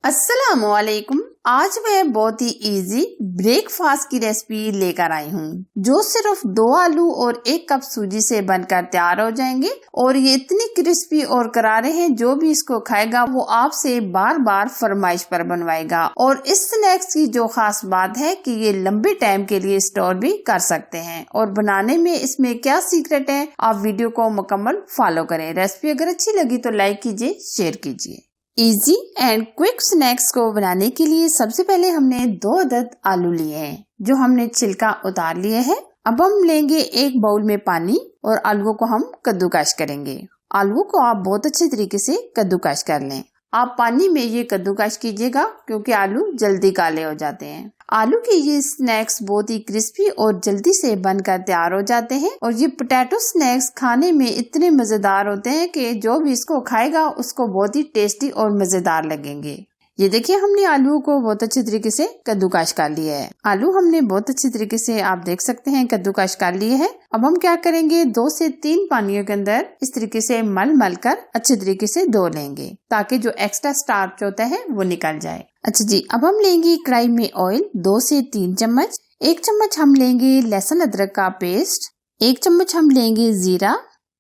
अस्सलामुअलैकुम। आज मैं बहुत ही इजी ब्रेकफास्ट की रेसिपी लेकर आई हूँ जो सिर्फ 2 आलू और 1 कप सूजी से बनकर तैयार हो जाएंगे और ये इतनी क्रिस्पी और करारे हैं, जो भी इसको खाएगा वो आपसे बार बार फरमाइश पर बनवाएगा। और इस स्नैक्स की जो खास बात है कि ये लंबे टाइम के लिए स्टोर भी कर सकते हैं। और बनाने में इसमें क्या सीक्रेट है, आप वीडियो को मुकम्मल फॉलो करें। रेसिपी अगर अच्छी लगी तो लाइक कीजिए, शेयर कीजिए। इजी एंड क्विक स्नैक्स को बनाने के लिए सबसे पहले हमने 2 अदद आलू लिए हैं जो हमने छिलका उतार लिए हैं। अब हम लेंगे 1 बाउल में पानी और आलूओं को हम कद्दूकस करेंगे। आलूओं को आप बहुत अच्छे तरीके से कद्दूकस कर लें। आप पानी में ये कद्दूकस कीजिएगा क्योंकि आलू जल्दी काले हो जाते हैं। आलू के ये स्नैक्स बहुत ही क्रिस्पी और जल्दी से बनकर तैयार हो जाते हैं और ये पोटैटो स्नैक्स खाने में इतने मजेदार होते हैं कि जो भी इसको खाएगा उसको बहुत ही टेस्टी और मजेदार लगेंगे। ये देखिए, हमने आलू को बहुत अच्छे तरीके से कद्दूकस कर लिया है। आलू हमने बहुत अच्छे तरीके से, आप देख सकते हैं, कद्दूकस कर लिए है। अब हम क्या करेंगे, 2 से 3 पानियों के अंदर इस तरीके से मल कर अच्छे तरीके से धो लेंगे ताकि जो एक्स्ट्रा स्टार्च होता है वो निकल जाए। अच्छा जी, अब हम लेंगे कढ़ाई में ऑयल 2 से 3 चम्मच। 1 चम्मच हम लेंगे लहसुन अदरक का पेस्ट। 1 चम्मच हम लेंगे जीरा।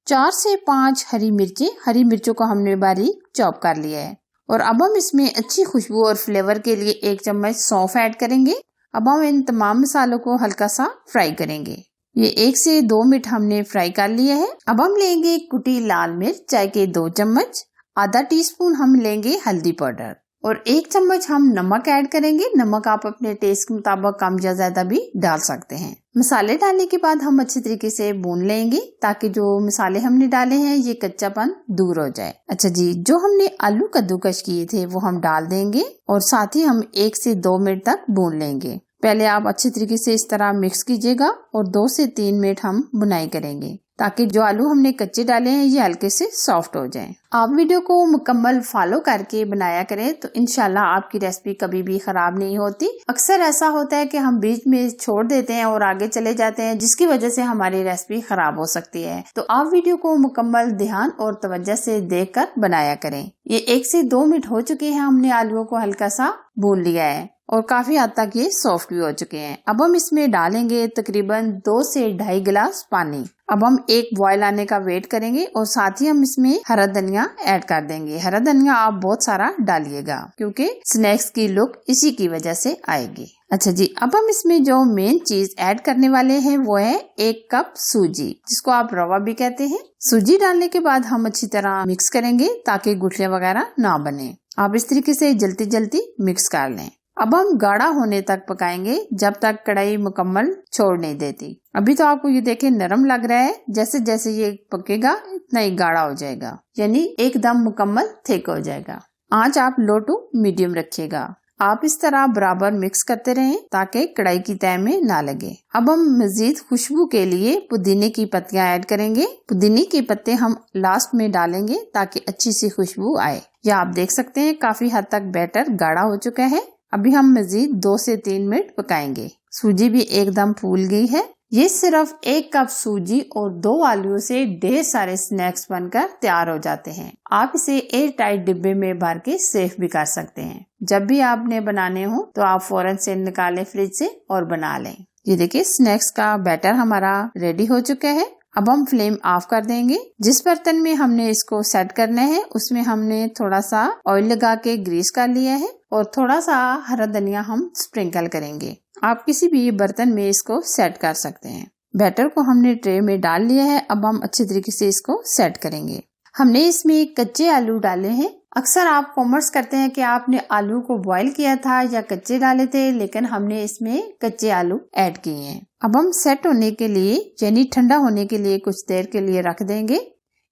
4 से 5 हरी मिर्ची। हरी मिर्चों को हमने बारीक चॉप कर लिया है। और अब हम इसमें अच्छी खुशबू और फ्लेवर के लिए 1 चम्मच सौंफ ऐड करेंगे। अब हम इन तमाम मसालों को हल्का सा फ्राई करेंगे। ये 1 से 2 मिनट हमने फ्राई कर लिया है। अब हम लेंगे कुटी लाल मिर्च चाय के 2 चम्मच। आधा टीस्पून हम लेंगे हल्दी पाउडर और 1 चम्मच हम नमक ऐड करेंगे। नमक आप अपने टेस्ट के मुताबिक कम या ज्यादा भी डाल सकते हैं। मसाले डालने के बाद हम अच्छे तरीके से भून लेंगे ताकि जो मसाले हमने डाले हैं ये कच्चापन दूर हो जाए। अच्छा जी, जो हमने आलू कद्दूकस किए थे वो हम डाल देंगे और साथ ही हम 1 से 2 मिनट तक भून लेंगे। पहले आप अच्छे तरीके से इस तरह मिक्स कीजिएगा और 2 से 3 मिनट हम भुनाई करेंगे ताकि जो आलू हमने कच्चे डाले हैं ये हल्के से सॉफ्ट हो जाएं। आप वीडियो को मुकम्मल फॉलो करके बनाया करें तो इंशाल्लाह आपकी रेसिपी कभी भी खराब नहीं होती। अक्सर ऐसा होता है कि हम बीच में छोड़ देते हैं और आगे चले जाते हैं जिसकी वजह से हमारी रेसिपी खराब हो सकती है। तो आप वीडियो को मुकम्मल ध्यान और तवज्जो से देखकर बनाया करें। ये 1 से 2 मिनट हो चुके हैं, हमने आलूओं को हल्का सा भून लिया है और काफी हद तक ये सॉफ्ट भी हो चुके हैं। अब हम इसमें डालेंगे तकरीबन 2 से 2.5 गिलास पानी। अब हम 1 बॉयल आने का वेट करेंगे और साथ ही हम इसमें हरा धनिया ऐड कर देंगे। हरा धनिया आप बहुत सारा डालिएगा क्योंकि स्नैक्स की लुक इसी की वजह से आएगी। अच्छा जी, अब हम इसमें जो मेन चीज ऐड करने वाले हैं वो है 1 कप सूजी, जिसको आप रवा भी कहते हैं। सूजी डालने के बाद हम अच्छी तरह मिक्स करेंगे ताकि गुठलियां वगैरह ना बने। आप इस तरीके से जल्दी जल्दी मिक्स कर लें। अब हम गाढ़ा होने तक पकाएंगे जब तक कढ़ाई मुकम्मल छोड़ नहीं देती। अभी तो आपको ये देखें नरम लग रहा है, जैसे जैसे ये पकेगा इतना ही गाढ़ा हो जाएगा, यानी एकदम मुकम्मल थिक हो जाएगा। आंच आप लो टू मीडियम रखिएगा। आप इस तरह बराबर मिक्स करते रहें ताकि कढ़ाई की तह में ना लगे। अब हम मजीद खुशबू के लिए पुदीने की पत्तियां ऐड करेंगे। पुदीने के पत्ते हम लास्ट में डालेंगे ताकि अच्छी सी खुशबू आए। या आप देख सकते हैं काफी हद तक बैटर गाढ़ा हो चुका है। अभी हम मजीद 2 से 3 मिनट पकाएंगे। सूजी भी एकदम फूल गई है। ये सिर्फ 1 कप सूजी और 2 आलूओं से ढेर सारे स्नैक्स बनकर तैयार हो जाते हैं। आप इसे एयर टाइट डिब्बे में भर के सेफ भी कर सकते हैं। जब भी आपने बनाने हो तो आप फौरन से निकालें फ्रिज से और बना लें। ये देखिए, स्नैक्स का बैटर हमारा रेडी हो चुका है। अब हम फ्लेम ऑफ कर देंगे। जिस बर्तन में हमने इसको सेट करना है उसमें हमने थोड़ा सा ऑयल लगा के ग्रीस कर लिया है और थोड़ा सा हरा धनिया हम स्प्रिंकल करेंगे। आप किसी भी बर्तन में इसको सेट कर सकते हैं। बैटर को हमने ट्रे में डाल लिया है। अब हम अच्छे तरीके से इसको सेट करेंगे। हमने इसमें कच्चे आलू डाले हैं। अक्सर आप कॉमेंट्स करते हैं कि आपने आलू को बॉईल किया था या कच्चे डाले थे, लेकिन हमने इसमें कच्चे आलू ऐड किए हैं। अब हम सेट होने के लिए यानी ठंडा होने के लिए कुछ देर के लिए रख देंगे।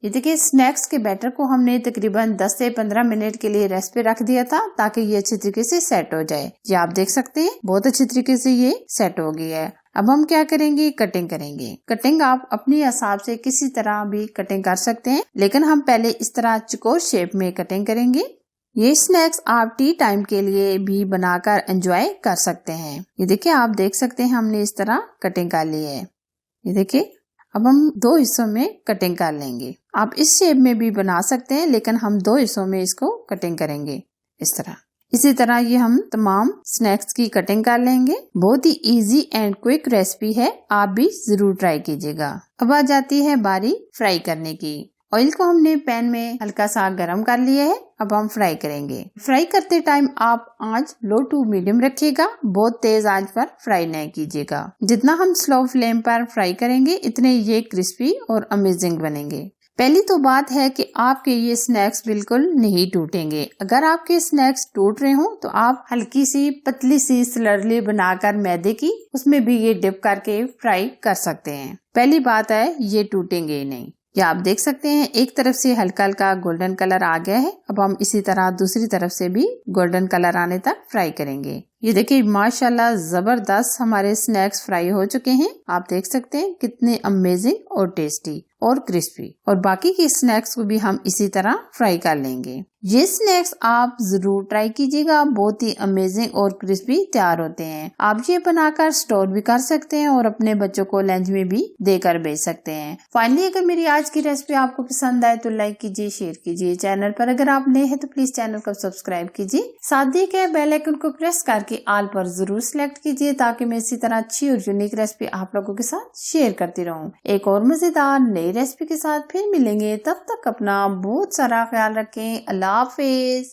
ये देखिए, स्नैक्स के बैटर को हमने तकरीबन 10 से 15 मिनट के लिए रेस्ट पे रख दिया था ताकि ये अच्छी तरीके से सेट हो जाए। ये आप देख सकते हैं बहुत अच्छी तरीके से ये सेट हो गया है। अब हम क्या करेंगे, कटिंग करेंगे। कटिंग आप अपने हिसाब से किसी तरह भी कटिंग कर सकते हैं, लेकिन हम पहले इस तरह चौकोर शेप में कटिंग करेंगे। ये स्नैक्स आप टी टाइम के लिए भी बनाकर एंजॉय कर सकते हैं। ये देखिए, आप देख सकते हैं हमने इस तरह कटिंग कर ली है। ये देखिए, अब हम 2 हिस्सों में कटिंग कर लेंगे। आप इस शेप में भी बना सकते हैं, लेकिन हम 2 हिस्सों में इसको कटिंग करेंगे इस तरह। इसी तरह ये हम तमाम स्नैक्स की कटिंग कर लेंगे। बहुत ही इजी एंड क्विक रेसिपी है, आप भी जरूर ट्राई कीजिएगा। अब आ जाती है बारी फ्राई करने की। ऑयल को हमने पैन में हल्का सा गरम कर लिया है। अब हम फ्राई करेंगे। फ्राई करते टाइम आप आंच लो टू मीडियम रखिएगा, बहुत तेज आंच पर फ्राई नहीं कीजिएगा। जितना हम स्लो फ्लेम पर फ्राई करेंगे इतने ये क्रिस्पी और अमेजिंग बनेंगे। पहली तो बात है कि आपके ये स्नैक्स बिल्कुल नहीं टूटेंगे। अगर आपके स्नैक्स टूट रहे हो तो आप हल्की सी पतली सी स्लर्ली बनाकर मैदे की उसमें भी ये डिप करके फ्राई कर सकते हैं। पहली बात है ये टूटेंगे ही नहीं। या आप देख सकते हैं एक तरफ से हल्का हल्का गोल्डन कलर आ गया है। अब हम इसी तरह दूसरी तरफ से भी गोल्डन कलर आने तक फ्राई करेंगे। ये देखिए माशाल्लाह जबरदस्त हमारे स्नैक्स फ्राई हो चुके हैं। आप देख सकते हैं कितने अमेजिंग और टेस्टी और क्रिस्पी। और बाकी के स्नैक्स को भी हम इसी तरह फ्राई कर लेंगे। ये स्नैक्स आप जरूर ट्राई कीजिएगा, बहुत ही अमेजिंग और क्रिस्पी तैयार होते हैं। आप ये बनाकर स्टोर भी कर सकते हैं और अपने बच्चों को लंच में भी देकर भेज सकते हैं। फाइनली अगर मेरी आज की रेसिपी आपको पसंद आए तो लाइक कीजिए, शेयर कीजिए। चैनल पर अगर आप नए हैं तो प्लीज चैनल को सब्सक्राइब कीजिए। साथ ही के बेल आइकन को प्रेस करके आल पर जरूर सिलेक्ट कीजिए ताकि मैं इसी तरह अच्छी और यूनिक रेसिपी आप लोगों के साथ शेयर करती रहूं। एक और मजेदार नई रेसिपी के साथ फिर मिलेंगे, तब तक अपना बहुत सारा ख्याल रखें। अल्लाह हाफिज।